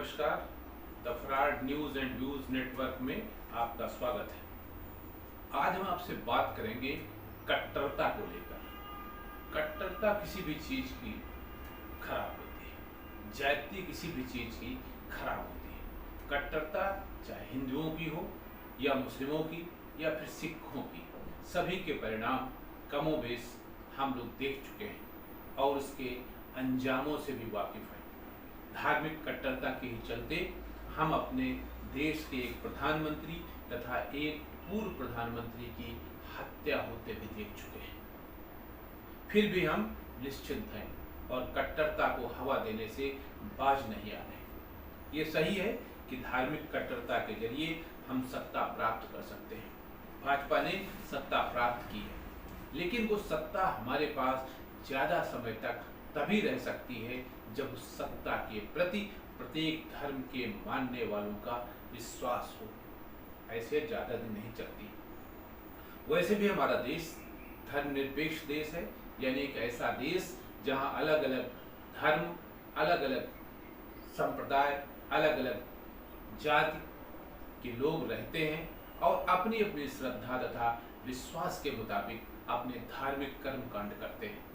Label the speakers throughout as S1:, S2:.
S1: नमस्कार। The fraud news and views network में आपका स्वागत है। आज हम आपसे बात करेंगे कट्टरता को लेकर। कट्टरता किसी भी चीज की खराब होती है, ज्यादती किसी भी चीज की खराब होती है। कट्टरता चाहे हिंदुओं की हो या मुस्लिमों की या फिर सिखों की, सभी के परिणाम कमोबेश हम लोग देख चुके हैं और उसके अंजामों से भी वाकिफ हैं। धार्मिक कट्टरता के ही चलते हम अपने देश के एक प्रधानमंत्री तथा एक पूर्व प्रधानमंत्री की हत्या होते भी देख चुके हैं। फिर भी हम निश्चिंत हैं और कट्टरता को हवा देने से बाज नहीं आ रहे। ये सही है कि धार्मिक कट्टरता के जरिए हम सत्ता प्राप्त कर सकते हैं। भाजपा ने सत्ता प्राप्त की है, लेकिन वो सत्ता हमारे पास ज़्यादा समय तक तभी रह सकती है जब उस सत्ता के प्रति प्रत्येक धर्म के मानने वालों का विश्वास हो। ऐसे ज़्यादा दिन नहीं चलती। वैसे भी हमारा देश धर्मनिरपेक्ष देश है, यानी एक ऐसा देश जहां अलग अलग धर्म, अलग अलग संप्रदाय, अलग अलग जाति के लोग रहते हैं और अपनी अपनी श्रद्धा तथा विश्वास के मुताबिक अपने धार्मिक कर्म कांड करते हैं।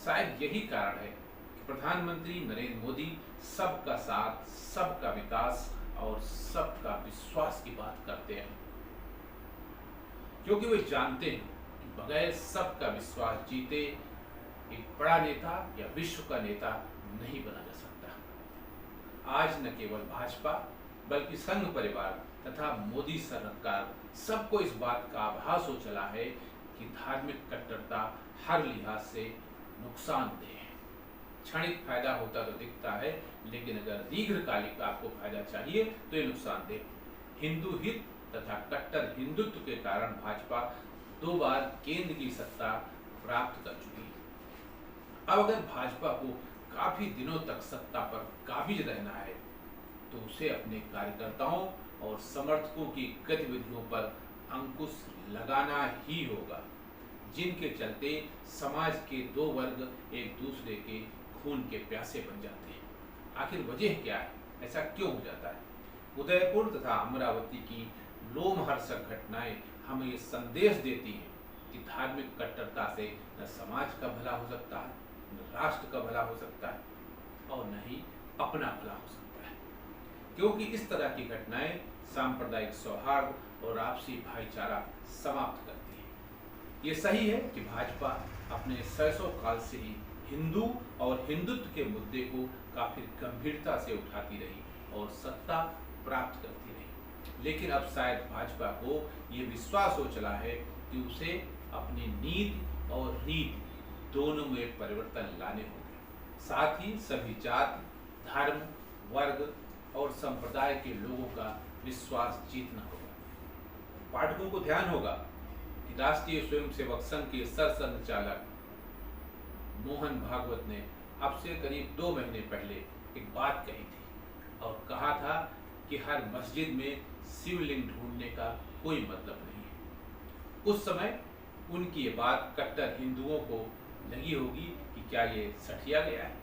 S1: शायद यही कारण है कि प्रधानमंत्री नरेंद्र मोदी सबका साथ, सबका विकास और सबका विश्वास की बात करते हैं, क्योंकि वे जानते हैं कि बगैर सबका विश्वास जीते एक बड़ा नेता या विश्व का नेता नहीं बना जा सकता। आज न केवल भाजपा बल्कि संघ परिवार तथा मोदी सरकार सबको इस बात का आभास हो चला है कि धार्मिक कट्टरता हर लिहाज से नुकसानदेह है। क्षणिक फायदा होता तो दिखता है, लेकिन अगर दीर्घकालिक आपको फायदा चाहिए तो ये नुकसानदेह। हिंदू हित तथा कट्टर हिंदुत्व के कारण भाजपा 2 बार केंद्र की सत्ता प्राप्त कर चुकी है। अब अगर भाजपा को काफी दिनों तक सत्ता पर काबिज रहना है तो उसे अपने कार्यकर्ताओं और समर्थकों की गतिविधियों पर अंकुश लगाना ही होगा, जिनके चलते समाज के 2 वर्ग एक दूसरे के खून के प्यासे बन जाते हैं। आखिर वजह क्या है, ऐसा क्यों हो जाता है? उदयपुर तथा अमरावती की लोमहर्षक घटनाएं हमें ये संदेश देती हैं कि धार्मिक कट्टरता से न समाज का भला हो सकता है, न राष्ट्र का भला हो सकता है और न ही अपना भला हो सकता है, क्योंकि इस तरह की घटनाएं सांप्रदायिक सौहार्द और आपसी भाईचारा समाप्त करती है। ये सही है कि भाजपा अपने सैसों काल से ही हिंदू और हिंदुत्व के मुद्दे को काफी गंभीरता से उठाती रही और सत्ता प्राप्त करती रही, लेकिन अब शायद भाजपा को ये विश्वास हो चला है कि उसे अपनी नीति और रीति दोनों में परिवर्तन लाने होंगे। साथ ही सभी जाति, धर्म, वर्ग और संप्रदाय के लोगों का विश्वास जीतना होगा। पाठकों को ध्यान होगा कि राष्ट्रीय स्वयंसेवक संघ के सरसंघचालक मोहन भागवत ने अब से करीब 2 महीने पहले एक बात कही थी और कहा था कि हर मस्जिद में शिवलिंग ढूंढने का कोई मतलब नहीं है। उस समय उनकी ये बात कट्टर हिंदुओं को लगी होगी कि क्या ये सठिया गया है,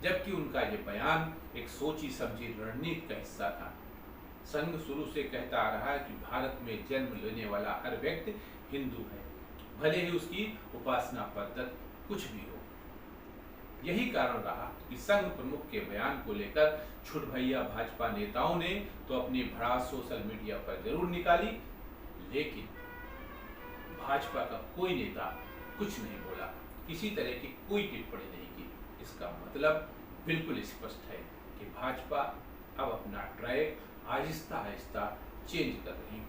S1: जबकि उनका ये बयान एक सोची समझी रणनीति का हिस्सा था। संघ शुरू से कहता आ रहा है कि भारत में जन्म लेने वाला हर व्यक्ति हिंदू है, भले ही उसकी उपासना पद्धति कुछ भी हो। यही कारण रहा कि संघ प्रमुख के बयान को लेकर छुटभैया भाजपा नेताओं ने तो अपनी भड़ास सोशल मीडिया पर जरूर निकाली, लेकिन भाजपा का कोई नेता कुछ नहीं बोला, किसी तरह की कोई टिप्पणी नहीं की। इसका मतलब बिल्कुल स्पष्ट है कि भाजपा अब अपना ट्रैक आहिस्ता आहिस्ता चेंज कर रही है,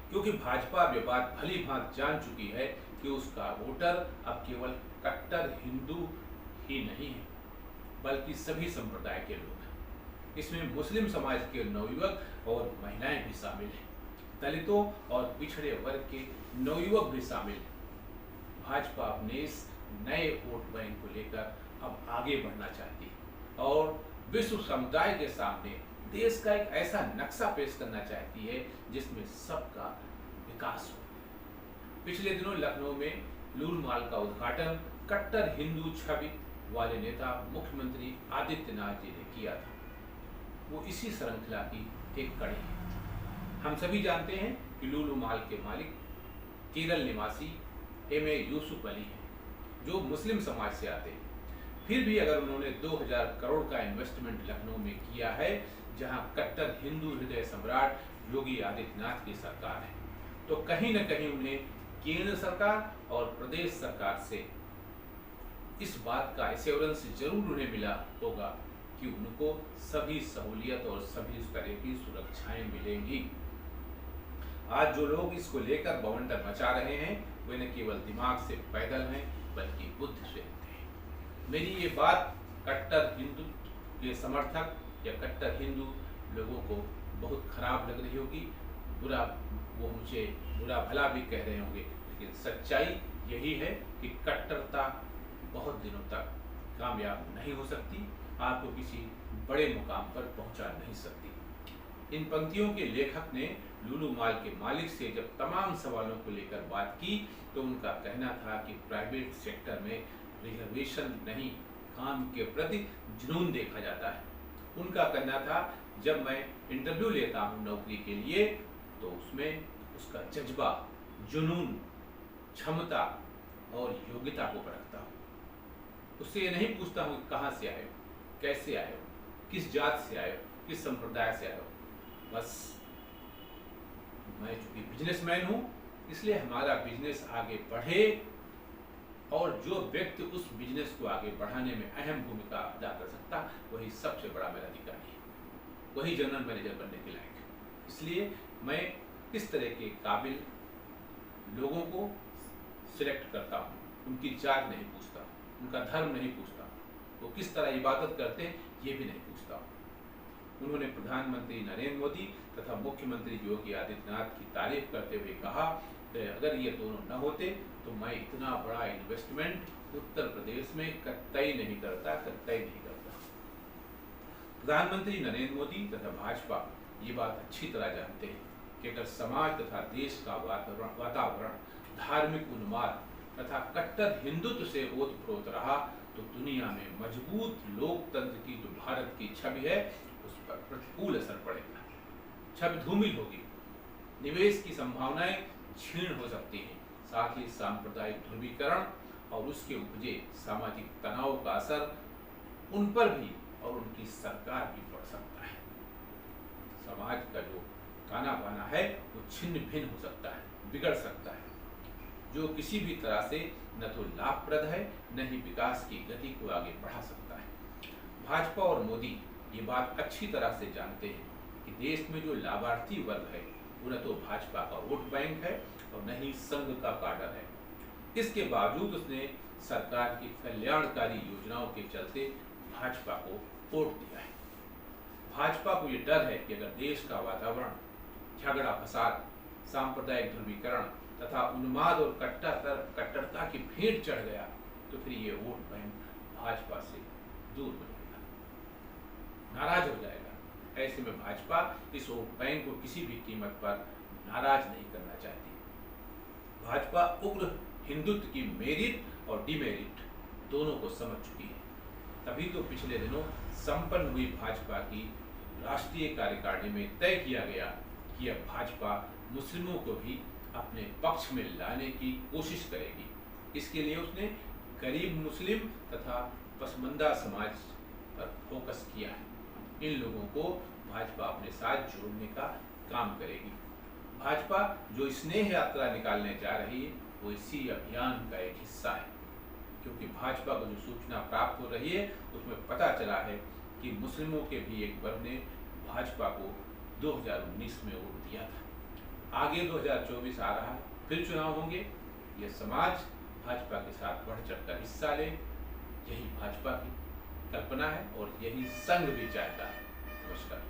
S1: क्योंकि भाजपा अब ये बात भली भांति जान चुकी है कि उसका वोटर अब केवल कट्टर हिंदू ही नहीं है, बल्कि सभी संप्रदाय के लोग हैं। इसमें मुस्लिम समाज के नवयुवक और महिलाएं भी शामिल हैं, दलितों और पिछड़े वर्ग के नवयुवक भी शामिल हैं। भाजपा अपने इस नए वोट बैंक को लेकर अब आगे बढ़ना चाहती है और विश्व समुदाय के सामने देश का एक ऐसा नक्शा पेश करना चाहती है जिसमें सबका विकास हो। पिछले दिनों लखनऊ में लूल माल का उद्घाटन कट्टर हिंदू छवि वाले नेता मुख्यमंत्री आदित्यनाथ जी ने किया था। वो इसी श्रृंखला की एक कड़ी है। हम सभी जानते हैं कि लुलु मॉल के मालिक केरल निवासी एम ए यूसुफ अली हैं, जो मुस्लिम समाज से आते हैं। फिर भी अगर उन्होंने 2000 करोड़ का इन्वेस्टमेंट लखनऊ में किया है, जहां कट्टर हिंदू हृदय सम्राट योगी आदित्यनाथ की सरकार है, तो कहीं न कहीं उन्हें केंद्र सरकार और प्रदेश सरकार से इस बात का एश्योरेंस जरूर उन्हें मिला होगा कि उनको सभी सहूलियत और सभी तरह की सुरक्षाएं मिलेंगी। आज जो लोग इसको लेकर बवंडर मचा रहे हैं, वे न केवल दिमाग से पैदल हैं, बल्कि बुद्धि से हैं। मेरी ये बात कट्टर हिंदुत्व के समर्थक या कट्टर हिंदू लोगों को बहुत खराब लग रही होगी, बुरा, वो मुझे बुरा भला भी कह रहे होंगे, लेकिन सच्चाई यही है कि कट्टरता बहुत दिनों तक कामयाब नहीं हो सकती, आपको किसी बड़े मुकाम पर पहुंचा नहीं सकती। इन पंक्तियों के लेखक ने लुलु मॉल के मालिक से जब तमाम सवालों को लेकर बात की, तो उनका कहना था कि प्राइवेट सेक्टर में रिजर्वेशन नहीं, काम के प्रति जुनून देखा जाता है। उनका कहना था, जब मैं इंटरव्यू लेता हूं नौकरी के लिए, तो उसमें उसका जज्बा, जुनून, क्षमता और योग्यता को परखता हूं। उससे ये नहीं पूछता हूं कि कहां से आए हो, कैसे आए हो, किस जात से आए हो, किस संप्रदाय से आए हो। बस मैं चूंकि बिजनेसमैन हूं, इसलिए हमारा बिजनेस आगे बढ़े, और जो व्यक्ति उस बिजनेस को आगे बढ़ाने में अहम भूमिका अदा कर सकता, वही सबसे बड़ा मेरा अधिकारी है, वही जनरल मैनेजर बनने के लायक है। इसलिए मैं इस तरह के काबिल लोगों को सिलेक्ट करता हूँ। उनकी जात नहीं पूछता, उनका धर्म नहीं पूछता, वो किस तरह इबादत करते हैं ये भी नहीं पूछता। उन्होंने प्रधानमंत्री नरेंद्र मोदी तथा मुख्यमंत्री योगी आदित्यनाथ की तारीफ करते हुए कहा कि अगर ये दोनों न होते तो मैं इतना बड़ा इन्वेस्टमेंट उत्तर प्रदेश में कतई नहीं करता। प्रधानमंत्री नरेंद्र मोदी तथा भाजपा ये बात अच्छी तरह जानते हैं कि अगर समाज तथा देश का वातावरण धार्मिक उन्माद तथा कट्टर हिंदुत्व से ओतप्रोत रहा, तो दुनिया में मजबूत लोकतंत्र की जो भारत की छवि है, उस पर प्रतिकूल असर पड़ेगा, छवि धूमिल होगी, निवेश की संभावनाएं क्षीण हो सकती हैं, साथ ही सांप्रदायिक ध्रुवीकरण और उसके उपजे सामाजिक तनाव का असर उन पर भी और उनकी सरकार भी पड़ सकता है। समाज का जो ताना बाना है वो छिन्न भिन्न हो सकता है, बिगड़ सकता है, जो किसी भी तरह से न तो लाभप्रद है, न ही विकास की गति को आगे बढ़ा सकता है। भाजपा और मोदी ये बात अच्छी तरह से जानते हैं कि देश में जो लाभार्थी वर्ग है वो न तो भाजपा का वोट बैंक है और न ही संघ का काडर है। इसके बावजूद उसने सरकार की कल्याणकारी योजनाओं के चलते भाजपा को वोट दिया है। भाजपा को ये डर है कि अगर देश का वातावरण झगड़ा फसाद, सांप्रदायिक ध्रुवीकरण तथा उन्माद और कट्टरता की भेंट चढ़ गया, तो फिर ये वोट बैंक भाजपा से दूर हो जाएगा, नाराज हो जाएगा। ऐसे में भाजपा इस वोट बैंक को किसी भी कीमत पर नाराज नहीं करना चाहती। भाजपा उग्र हिंदुत्व की मेरिट और डिमेरिट दोनों को समझ चुकी है। तभी तो पिछले दिनों संपन्न हुई भाजपा की राष्ट्रीय कार्यकारिणी में तय किया गया कि अब भाजपा मुस्लिमों को भी अपने पक्ष में लाने की कोशिश करेगी। इसके लिए उसने गरीब मुस्लिम तथा पसमानदा समाज पर फोकस किया है। इन लोगों को भाजपा अपने साथ जोड़ने का काम करेगी। भाजपा जो स्नेह यात्रा निकालने जा रही है, वो इसी अभियान का एक हिस्सा है, क्योंकि भाजपा को जो सूचना प्राप्त हो रही है उसमें पता चला है कि मुस्लिमों के भी एक वर्ग ने भाजपा को 2019 में वोट दिया था। आगे 2024 आ रहा है, फिर चुनाव होंगे, ये समाज भाजपा के साथ बढ़ चढ़कर हिस्सा ले, यही भाजपा की कल्पना है और यही संघ भी चाहता है। नमस्कार।